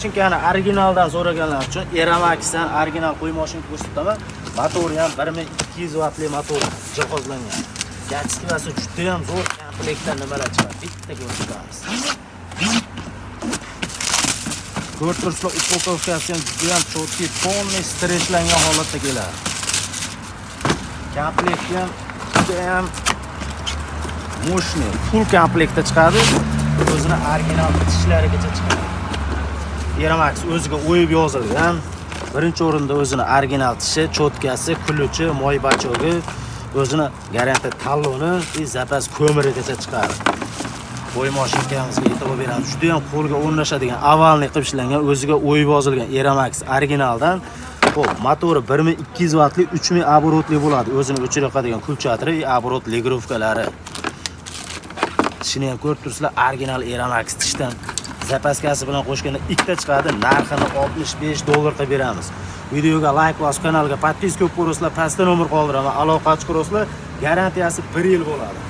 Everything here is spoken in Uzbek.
Chunki ana originaldan so'raganlar uchun Eramaxdan original qo'y mashinani ko'rsataman. Motori ham 1200 vattli motor jihozlangan. Gatistivasi juda ham zo'r komplektdan nimalar chiqadi. Bitta ko'rsatamiz. Ko'rturslar upakovkasi ham juda ham chotki, полный streshlangan holatda keladi. Komplekt ham juda ham mo'shni, full komplektda chiqadi. O'zini original tishlarigacha chiqadi. Eramax o'ziga o'yib yozilgan. Birinchi o'rinda o'zini original tishi, cho'tkasi, kuluchi, moy bachogi, o'zini garantiya taloni, zapas ko'mirigacha chiqadi. Bo'y mashinamizga e'tibor beramiz. Juda ham qo'lga o'rnashadigan, avalniy qilib ishlangan, o'ziga o'yib yozilgan Eramax originaldan. Xo'p, motori 1200 vattli, 3000 оборотli bo'ladi. O'zini o'chirib yoqadigan kulchatri, оборот legirovkalari. Shuni ham ko'rib turibsizlar, original Eramax tishdan. Zapaskasi bilan qo'shganda ikkita chiqadi. Narxini $65 qilib beramiz. Videoga like bosib, kanalga podpiska qilib qo'yinglar, pastda nomer qoldiraman. Aloqa chiqarasizlar, garantiyasi 1 yil bo'ladi.